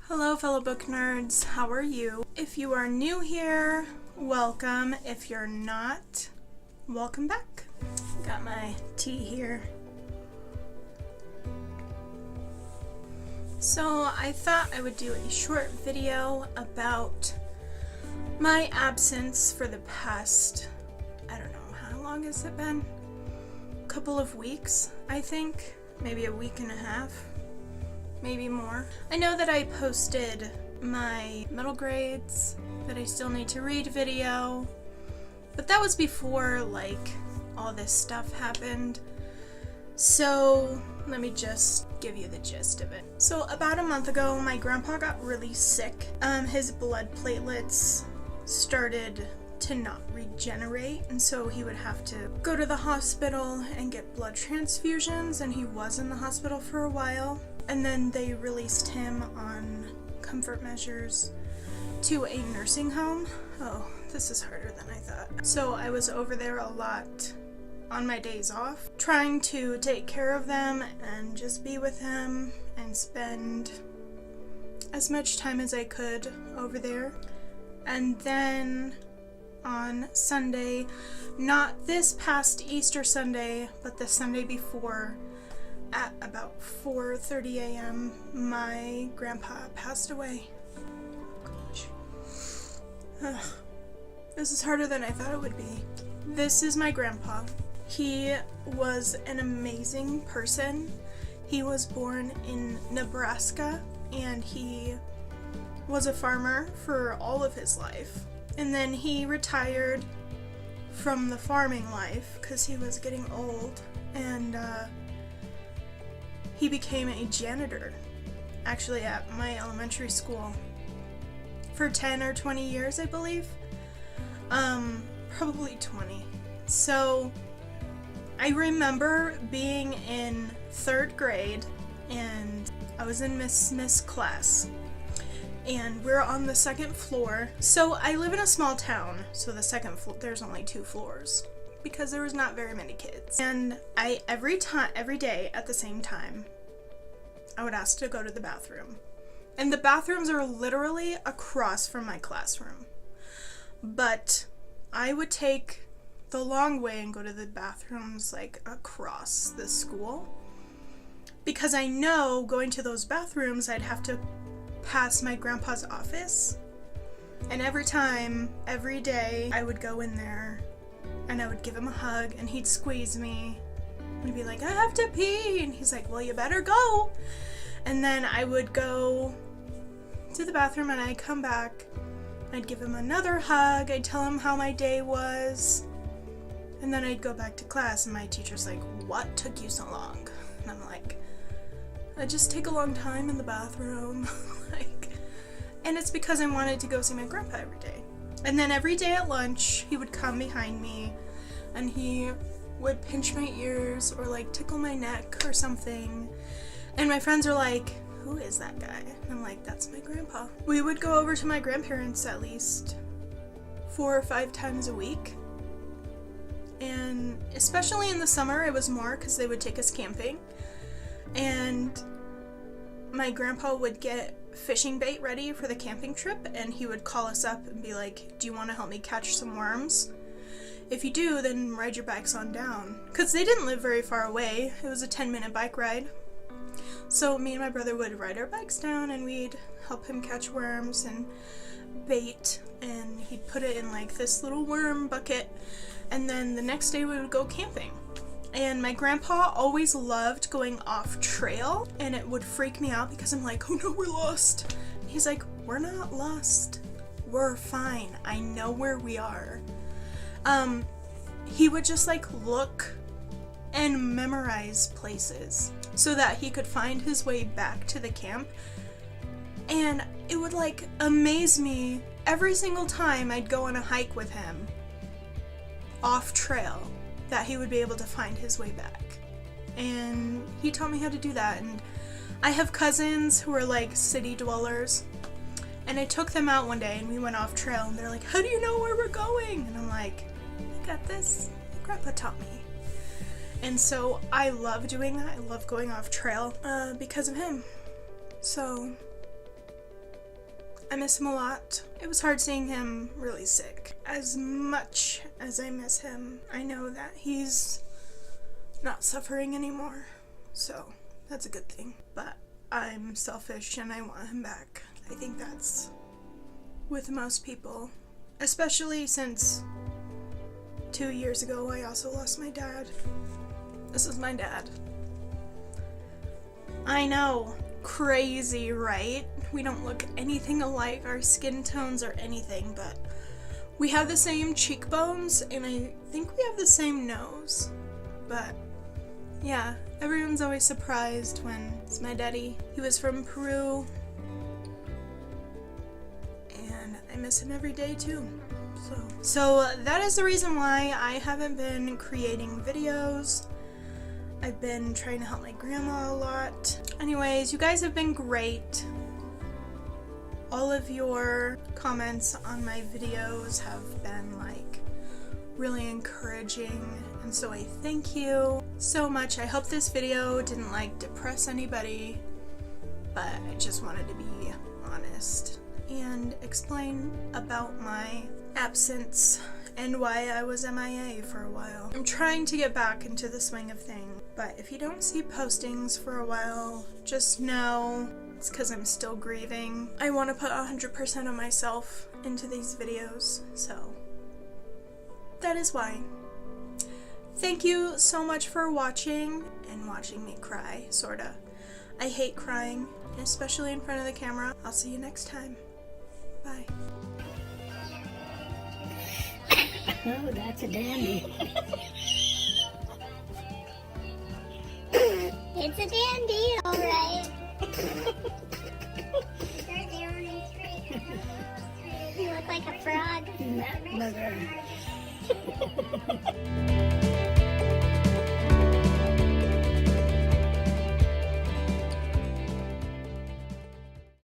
Hello fellow book nerds, how are you? If you are new here, welcome. If you're not, welcome back. Got my tea here. So I thought I would do a short video about my absence for the past, I don't know, how long has it been? A couple of weeks, I think. Maybe a week and a half. Maybe more. I know that I posted my middle grades that I still need to read video, but that was before like all this stuff happened. So let me just give you the gist of it. So about a month ago, my grandpa got really sick. His blood platelets started to not regenerate, and so he would have to go to the hospital and get blood transfusions, and he was in the hospital for a while. And then they released him on comfort measures to a nursing home. Oh, this is harder than I thought. So I was over there a lot on my days off, trying to take care of them and just be with him and spend as much time as I could over there. And then on Sunday, not this past Easter Sunday, but the Sunday before, at about 4:30 a.m., my grandpa passed away. Gosh. This is harder than I thought it would be. This is my grandpa. He was an amazing person. He was born in Nebraska, and he was a farmer for all of his life. And then he retired from the farming life because he was getting old, and he became a janitor, actually at my elementary school, for 10 or 20 years, I believe. Probably 20. So I remember being in 3rd grade, and I was in Miss Smith's class, and we're on the 2nd floor. So I live in a small town, so the 2nd floor, there's only 2 floors, because there was not very many kids. And every day at the same time, I would ask to go to the bathroom. And the bathrooms are literally across from my classroom. But I would take the long way and go to the bathrooms like across the school, because I know going to those bathrooms I'd have to pass my grandpa's office. And every day, I would go in there and I would give him a hug, and he'd squeeze me and be like, I have to pee, and he's like, well, you better go. And then I would go to the bathroom, and I'd come back, I'd give him another hug, I'd tell him how my day was, and then I'd go back to class, and my teacher's like, what took you so long? And I'm like, I just take a long time in the bathroom. And it's because I wanted to go see my grandpa every day. And then every day at lunch, he would come behind me, and he would pinch my ears or like tickle my neck or something. And my friends are like, who is that guy? And I'm like, that's my grandpa. We would go over to my grandparents at least 4 or 5 times a week. And especially in the summer, it was more because they would take us camping. And my grandpa would get fishing bait ready for the camping trip, and he would call us up and be like, do you want to help me catch some worms? If you do, then ride your bikes on down. Because they didn't live very far away. It was a 10-minute bike ride. So me and my brother would ride our bikes down, and we'd help him catch worms and bait, and he'd put it in like this little worm bucket, and then the next day we would go camping. And my grandpa always loved going off trail, and it would freak me out because I'm like, oh no, we're lost. And he's like, we're not lost. We're fine. I know where we are. He would just like look and memorize places so that he could find his way back to the camp. And it would like amaze me every single time I'd go on a hike with him off trail, that he would be able to find his way back. And he taught me how to do that. And I have cousins who are like city dwellers, and I took them out one day and we went off trail, and they're like, how do you know where we're going? And I'm like, I got this. My grandpa taught me. And so I love doing that. I love going off trail because of him. So I miss him a lot. It was hard seeing him really sick. As much as I miss him, I know that he's not suffering anymore, so that's a good thing. But I'm selfish and I want him back. I think that's with most people, especially since 2 years ago I also lost my dad. This is my dad. I know, crazy, right? We don't look anything alike, our skin tones or anything, but we have the same cheekbones and I think we have the same nose. But yeah, everyone's always surprised when it's my daddy. He was from Peru and I miss him every day too. So that is the reason why I haven't been creating videos. I've been trying to help my grandma a lot. Anyways, you guys have been great. All of your comments on my videos have been like really encouraging, and so I thank you so much. I hope this video didn't like depress anybody, but I just wanted to be honest and explain about my absence and why I was MIA for a while. I'm trying to get back into the swing of things, but if you don't see postings for a while, just know it's because I'm still grieving. I want to put 100% of myself into these videos, so that is why. Thank you so much for watching and watching me cry, sorta. I hate crying, especially in front of the camera. I'll see you next time. Bye. Oh, that's a dandy. It's a dandy, all right. You look like a frog. That bugger.